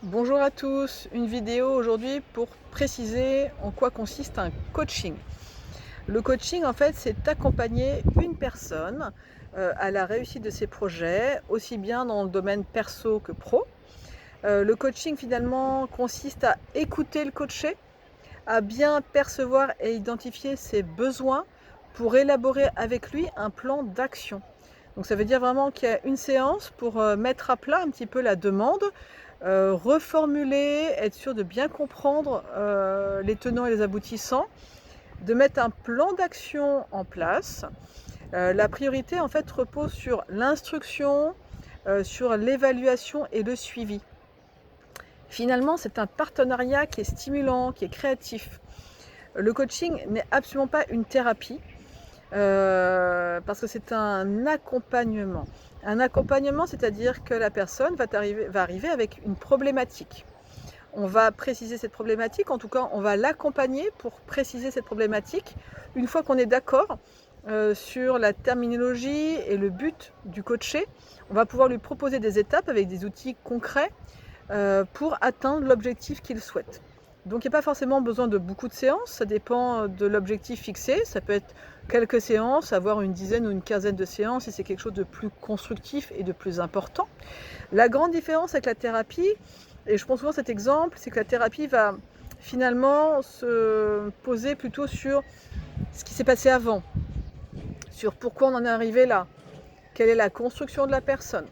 Bonjour à tous, une vidéo aujourd'hui pour préciser en quoi consiste un coaching. Le coaching, en fait, c'est accompagner une personne à la réussite de ses projets, aussi bien dans le domaine perso que pro. Le coaching, finalement, consiste à écouter le coaché, à bien percevoir et identifier ses besoins pour élaborer avec lui un plan d'action. Donc ça veut dire vraiment qu'il y a une séance pour mettre à plat un petit peu la demande, reformuler, être sûr de bien comprendre les tenants et les aboutissants, de mettre un plan d'action en place. La priorité en fait repose sur l'instruction, sur l'évaluation et le suivi. Finalement, c'est un partenariat qui est stimulant, qui est créatif. Le coaching n'est absolument pas une thérapie. Parce que c'est un accompagnement. Un accompagnement, c'est-à-dire que la personne va arriver avec une problématique. On va préciser cette problématique, en tout cas, on va l'accompagner pour préciser cette problématique. Une fois qu'on est d'accord sur la terminologie et le but du coaché, on va pouvoir lui proposer des étapes avec des outils concrets pour atteindre l'objectif qu'il souhaite. Donc il n'y a pas forcément besoin de beaucoup de séances, ça dépend de l'objectif fixé. Ça peut être quelques séances, avoir une dizaine ou une quinzaine de séances si c'est quelque chose de plus constructif et de plus important. La grande différence avec la thérapie, et je prends souvent cet exemple, c'est que la thérapie va finalement se poser plutôt sur ce qui s'est passé avant, sur pourquoi on en est arrivé là, quelle est la construction de la personne.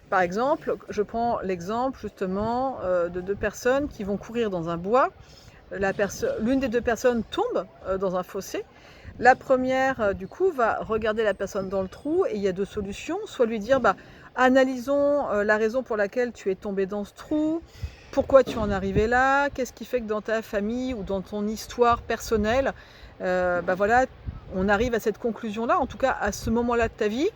Par exemple, je prends l'exemple justement de deux personnes qui vont courir dans un bois. L'une des deux personnes tombe dans un fossé. La première, du coup, va regarder la personne dans le trou et il y a deux solutions. Soit lui dire, analysons la raison pour laquelle tu es tombé dans ce trou, pourquoi tu en es arrivé là, qu'est-ce qui fait que dans ta famille ou dans ton histoire personnelle, voilà, on arrive à cette conclusion-là, en tout cas à ce moment-là de ta vie.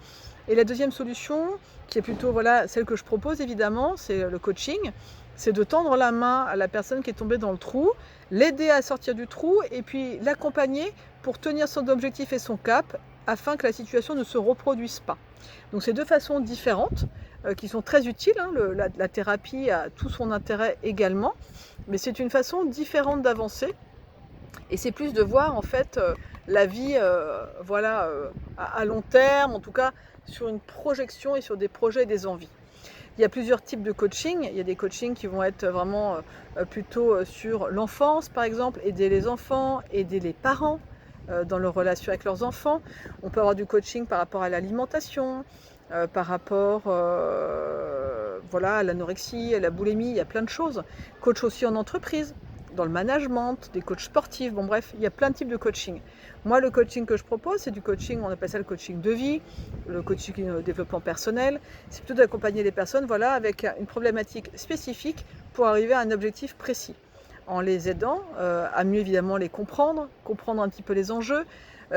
Et la deuxième solution, qui est plutôt voilà, celle que je propose évidemment, c'est le coaching, c'est de tendre la main à la personne qui est tombée dans le trou, l'aider à sortir du trou et puis l'accompagner pour tenir son objectif et son cap afin que la situation ne se reproduise pas. Donc c'est deux façons différentes qui sont très utiles. La thérapie a tout son intérêt également, mais c'est une façon différente d'avancer et c'est plus de voir en fait la vie à long terme, en tout cas sur une projection et sur des projets et des envies. Il y a plusieurs types de coaching. Il y a des coachings qui vont être vraiment plutôt sur l'enfance, par exemple, aider les enfants, aider les parents dans leur relation avec leurs enfants. On peut avoir du coaching par rapport à l'alimentation, par rapport à l'anorexie, à la boulimie, il y a plein de choses. Coach aussi en entreprise, dans le management, des coachs sportifs, bon bref, il y a plein de types de coaching. Moi, le coaching que je propose, c'est du coaching, on appelle ça le coaching de vie, le coaching développement personnel. C'est plutôt d'accompagner les personnes avec une problématique spécifique pour arriver à un objectif précis, en les aidant à mieux évidemment les comprendre un petit peu les enjeux,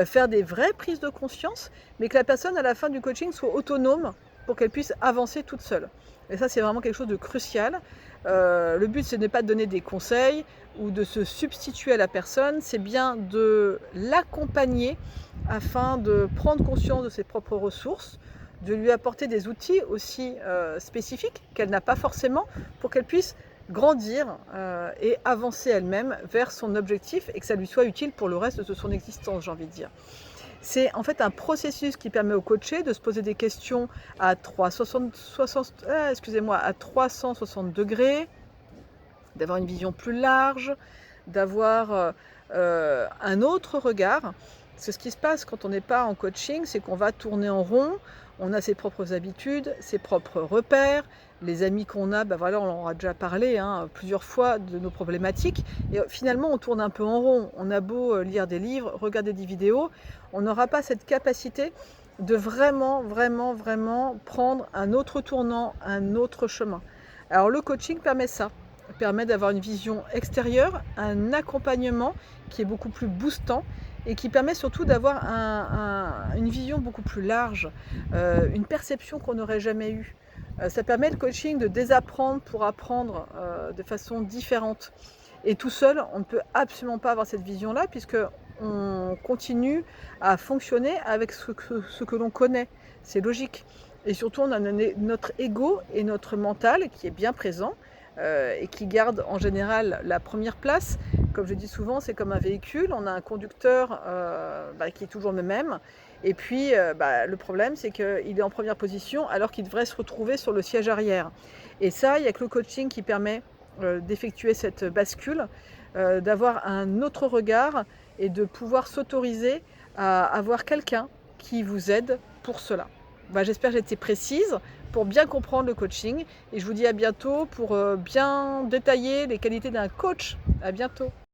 faire des vraies prises de conscience, mais que la personne à la fin du coaching soit autonome pour qu'elle puisse avancer toute seule. Et ça, c'est vraiment quelque chose de crucial. Le but, ce n'est pas de donner des conseils ou de se substituer à la personne, c'est bien de l'accompagner afin de prendre conscience de ses propres ressources, de lui apporter des outils aussi spécifiques qu'elle n'a pas forcément pour qu'elle puisse grandir et avancer elle-même vers son objectif et que ça lui soit utile pour le reste de son existence, j'ai envie de dire. C'est en fait un processus qui permet au coaché de se poser des questions à 360 degrés, d'avoir une vision plus large, d'avoir un autre regard. C'est ce qui se passe quand on n'est pas en coaching, c'est qu'on va tourner en rond, on a ses propres habitudes, ses propres repères, les amis qu'on a, on en a déjà parlé plusieurs fois de nos problématiques, et finalement on tourne un peu en rond. On a beau lire des livres, regarder des vidéos, on n'aura pas cette capacité de vraiment prendre un autre tournant, un autre chemin. Alors le coaching permet ça, permet d'avoir une vision extérieure, un accompagnement qui est beaucoup plus boostant et qui permet surtout d'avoir une vision beaucoup plus large, une perception qu'on n'aurait jamais eue. Ça permet le coaching de désapprendre pour apprendre de façon différente. Et tout seul, on ne peut absolument pas avoir cette vision-là puisque on continue à fonctionner avec ce que l'on connaît. C'est logique. Et surtout, on a notre ego et notre mental qui est bien présent, et qui garde en général la première place. Comme je dis souvent, c'est comme un véhicule, on a un conducteur qui est toujours le même, et puis le problème c'est qu'il est en première position alors qu'il devrait se retrouver sur le siège arrière. Et ça, il n'y a que le coaching qui permet d'effectuer cette bascule, d'avoir un autre regard et de pouvoir s'autoriser à avoir quelqu'un qui vous aide pour cela. J'espère que j'ai été précise pour bien comprendre le coaching, et je vous dis à bientôt pour bien détailler les qualités d'un coach. À bientôt.